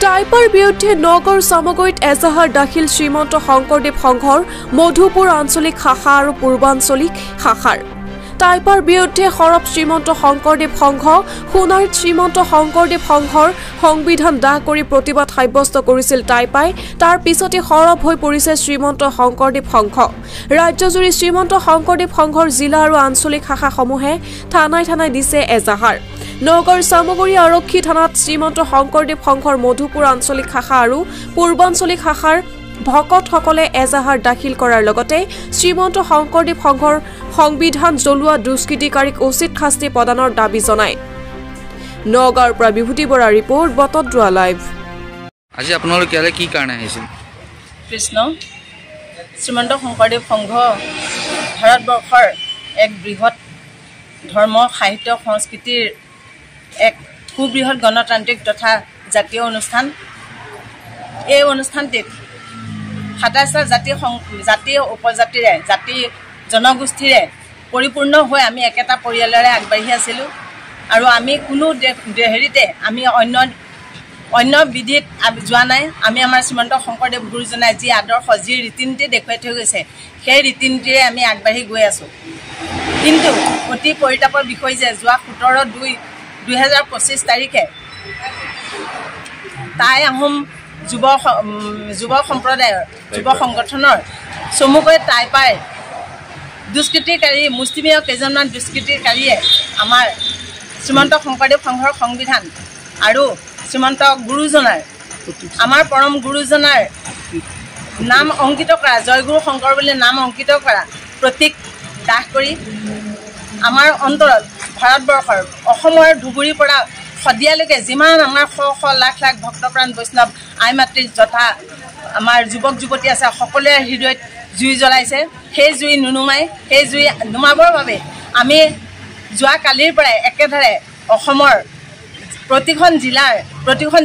টাইপাৰ বিৰুদ্ধে নগৰ সামগুৰিত এজাহাৰ দাখিল শ্ৰীমন্ত শংকৰদেৱ সংঘৰ মধুপুৰ আঞ্চলিক শাখা আৰু পূৰ্বাঞ্চলিক শাখাৰ টাইপাৰ বিৰুদ্ধে সৰব শ্ৰীমন্ত শংকৰদেৱ সংঘ সোণাৰীত শ্ৰীমন্ত শংকৰদেৱ সংঘৰ সংবিধান দাহ কৰি প্ৰতিবাদ সাব্যস্ত কৰিছিল টাইপাই তাৰ পিছতে সৰব হৈ পৰিছে শ্ৰীমন্ত শংকৰদেৱ সংঘ ৰাজ্যজুৰি শ্ৰীমন্ত শংকৰদেৱ সংঘৰ জিলা আৰু আঞ্চলিক শাখাসমূহে থানাই দিছে এজাহাৰ নগৰ সামগুৰি আৰক্ষী থানাত শ্ৰীমন্ত শংকৰদেৱ সংঘৰ মধুপুৰ আঞ্চলিক শাখা আৰু পূৰ্বাঞ্চলিক শাখাৰ ভকতসকলে এজাহাৰ দাখিল কৰাৰ লগতে শ্ৰীমন্ত শংকৰদেৱ সংঘৰ সংবিধান জ্বলোৱা দুষ্কৃতিকাৰীক উচিত শাস্তি প্ৰদানৰ দাবী জনায় নগৰৰ পৰা বিভূতি বৰা ৰিপৰ্ট বটদ্ৰোৱা লাইভ আজি আপোনালোক ইয়ালে কি কাৰণে আহিছিল কৃষ্ণ শ্ৰীমন্ত শংকৰদেৱ সংঘ ভাৰতবৰ্ষৰ এক বৃহৎ ধৰ্ম সাহিত্য সংস্কৃতিৰ এক সুবৃহৎ গণতান্ত্ৰিক তথা জাতীয় অনুষ্ঠান এই অনুষ্ঠানটিত ২৭টা জাতি উপজাতিৰে জাতি জনগোষ্ঠীৰে পৰিপূৰ্ণ হৈ আমি একেটা পৰিয়ালৰে আগবাঢ়ি আছিলোঁ আৰু আমি কোনো হেৰিতে আমি অন্য বিধিত যোৱা নাই আমি আমাৰ শ্ৰীমন্ত শংকৰদেৱ গুৰুজনাই যি আদৰ্শ যি ৰীতি নীতি দেখুৱাই থৈ গৈছে সেই ৰীতি নীতিৰে আমি আগবাঢ়ি গৈ আছোঁ কিন্তু অতি পৰিতাপৰ বিষয় যে যোৱা 17/2/2025 তাৰিখে টাই আহোম যুৱ সম্প্ৰদায়ৰ যুৱ সংগঠনৰ চমুকৈ টাইপাই দুষ্কৃতিকাৰী মুষ্টিমেয় কেইজনমান দুষ্কৃতিকাৰীয়ে আমাৰ শ্ৰীমন্ত শংকৰদেৱ সংঘৰ সংবিধান আৰু শ্ৰীমন্ত গুৰুজনাৰ আমাৰ পৰম গুৰুজনাৰ নাম অংকিত কৰা জয়গুৰু শংকৰ বুলি নাম অংকিত কৰা প্ৰতীক দাহ কৰি আমাৰ অন্তৰত ভাৰতবৰ্ষৰ অসমৰ ধুবুৰীৰ পৰা সদিয়ালৈকে যিমান আমাৰ শ লাখ ভক্তপ্ৰাণ বৈষ্ণৱ আই মাতৃ যথা আমাৰ যুৱক যুৱতী আছে সকলোৰে হৃদয়ত জুই জ্বলাইছে সেই জুই নুনুমাই সেই জুই নুমাবৰ বাবে আমি যোৱা কালিৰ পৰাই একেধাৰে অসমৰ প্ৰতিখন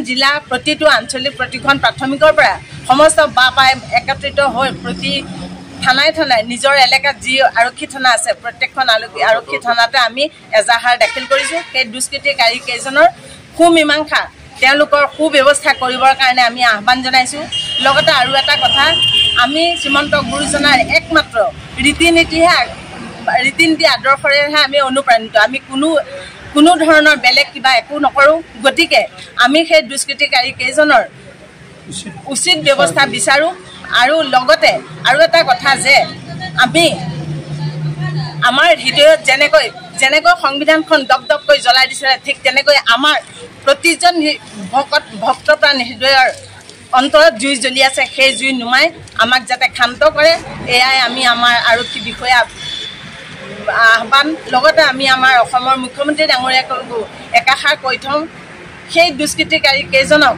জিলা প্ৰতিটো আঞ্চলিক প্ৰতিখন প্ৰাথমিকৰ পৰা সমস্ত বাপাই একত্ৰিত হৈ প্ৰতি থানাই নিজৰ এলেকাত যি আৰক্ষী থানা আছে প্ৰত্যেকখন আৰক্ষী থানাতে আমি এজাহাৰ দাখিল কৰিছোঁ সেই দুষ্কৃতিকাৰী কেইজনৰ সুমীমাংসা তেওঁলোকৰ সুব্যৱস্থা কৰিবৰ কাৰণে আমি আহ্বান জনাইছোঁ লগতে আৰু এটা কথা আমি শ্ৰীমন্ত গুৰুজনাৰ একমাত্ৰ ৰীতি নীতি আদৰ্শৰেহে আমি অনুপ্ৰাণিত আমি কোনো ধৰণৰ বেলেগ কিবা একো নকৰোঁ গতিকে আমি সেই দুষ্কৃতিকাৰী কেইজনৰ উচিত ব্যৱস্থা বিচাৰোঁ আৰু লগতে আৰু এটা কথা যে আমি আমাৰ হৃদয়ত যেনেকৈ সংবিধানখন দপদপকৈ জ্বলাই দিছিলে ঠিক তেনেকৈ আমাৰ প্ৰতিজন ভক্তপ্ৰাণ হৃদয়ৰ অন্তৰত জুই জ্বলি আছে সেই জুই নুমাই আমাক যাতে ক্ষান্ত কৰে এয়াই আমি আমাৰ আৰক্ষী বিষয়া আহ্বান লগতে আমি আমাৰ অসমৰ মুখ্যমন্ত্ৰী ডাঙৰীয়াকো একাষাৰ কৈ থওঁ সেই দুষ্কৃতিকাৰী কেইজনক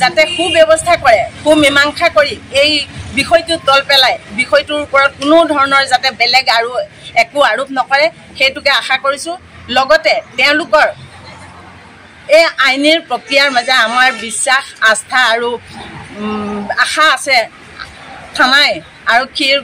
যাতে সুব্যৱস্থা কৰে সুমীমাংসা কৰি এই বিষয়টো তল পেলাই বিষয়টোৰ ওপৰত কোনো ধৰণৰ যাতে বেলেগ আৰু একো আৰোপ নকৰে সেইটোকে আশা কৰিছোঁ লগতে তেওঁলোকৰ এই আইনীৰ প্ৰক্ৰিয়াৰ মাজে আমাৰ বিশ্বাস আস্থা আৰু আশা আছে থানাই আৰক্ষীৰ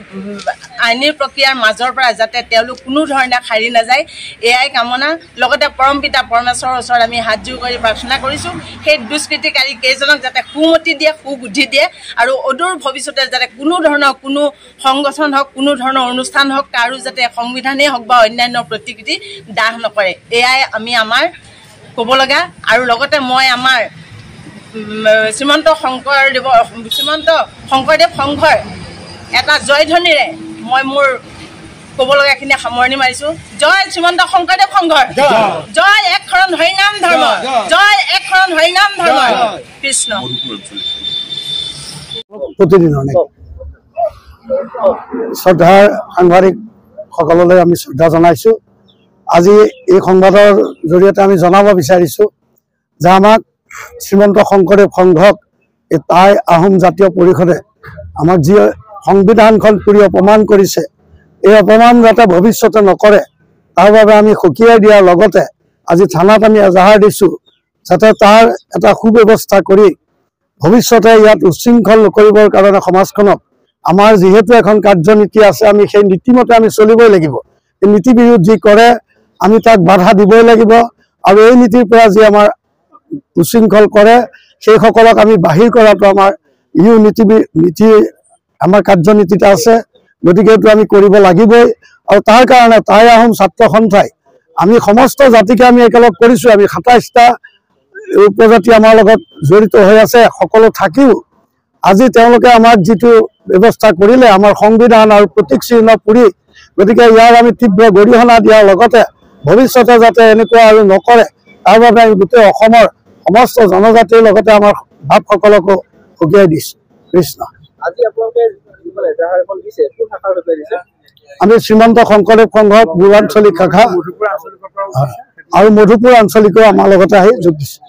আইনীৰ প্ৰক্ৰিয়াৰ মাজৰ পৰা যাতে তেওঁলোক কোনো ধৰণে সাৰি নাযায় এয়াই কামনা লগতে পৰমপিতা পৰমেশ্বৰৰ ওচৰত আমি হাত জোৰ কৰি প্ৰাৰ্থনা কৰিছোঁ সেই দুষ্কৃতিকাৰী কেইজনক যাতে সুমতি দিয়ে সুবুদ্ধি দিয়ে আৰু অদূৰ ভৱিষ্যতে যাতে কোনো ধৰণৰ কোনো সংগঠন হওক কোনো ধৰণৰ অনুষ্ঠান হওক কাৰো যাতে সংবিধানেই হওক বা অন্যান্য প্ৰতিকৃতি দাহ নকৰে এয়াই আমি আমাৰ ক'ব লগা আৰু লগতে মই আমাৰ শ্ৰীমন্ত শংকৰদেৱ সংঘৰ এটা জয়ধ্বনিৰে মই মোৰ ক'ব লগাখিনি সামৰণি মাৰিছোঁ জয় শ্ৰীমন্ত শংকৰদেৱ সংঘৰ জয় এক শৰণ হৰিনাম ধৰ্ম জয় এক শৰণ হৰিনাম ধৰ্ম কৃষ্ণ প্ৰতিদিনে শ্ৰদ্ধাৰ সাংবাদিক সকললৈ আমি শ্ৰদ্ধা জনাইছোঁ আজি এই সংবাদৰ জৰিয়তে আমি জনাব বিচাৰিছোঁ যে আমাক শ্ৰীমন্ত শংকৰদেৱ সংঘক এই টাই আহোম জাতীয় পৰিষদে আমাক যি সংবিধানখন পুৰি অপমান কৰিছে এই অপমান যাতে ভৱিষ্যতে নকৰে তাৰ বাবে আমি সকীয়াই দিয়াৰ লগতে আজি থানাত আমি এজাহাৰ দিছোঁ যাতে তাৰ এটা সুব্যৱস্থা কৰি ভৱিষ্যতে ইয়াত উচ্ছৃংখল নকৰিবৰ কাৰণে সমাজখনক আমাৰ যিহেতু এখন কাৰ্যনীতি আছে আমি সেই নীতিমতে আমি চলিবই লাগিব এই নীতি বিৰোধ যি কৰে আমি তাক বাধা দিবই লাগিব আৰু এই নীতিৰ পৰা যি আমাৰ উচ্ছৃংখল কৰে সেইসকলক আমি বাহিৰ কৰাটো আমাৰ ইউ নীতি আমাৰ কাৰ্যনীতিতে আছে। গতিকে এইটো আমি কৰিব লাগিবই। আৰু তাৰ কাৰণে টাই আহোম ছাত্ৰ সন্থাই আমি সমস্ত জাতিকে আমি একেলগ কৰিছোঁ। আমি ২৭টা উপজাতি আমাৰ লগত জড়িত হৈ আছে। সকলো থাকিও আজি তেওঁলোকে আমাক যিটো ব্যৱস্থা কৰিলে আমাৰ সংবিধান আৰু প্ৰতীক চিহ্ন পুৰি, গতিকে ইয়াৰ আমি তীব্ৰ গৰিহণা দিয়াৰ লগতে ভৱিষ্যতে যাতে এনেকুৱা আৰু নকৰে তাৰ বাবে আমি গোটেই অসমৰ সমস্ত জনজাতিৰ লগতে আমাৰ ভাৱসকলকো সকীয়াই দিছোঁ। কৃষ্ণ। আমি শ্ৰীমন্ত শংকৰদেৱ সংঘৰ পূৰ্বাঞ্চলিক শাখা আৰু মধুপুৰ আঞ্চলিকো আমাৰ লগতে আহি যোগ দিছোঁ।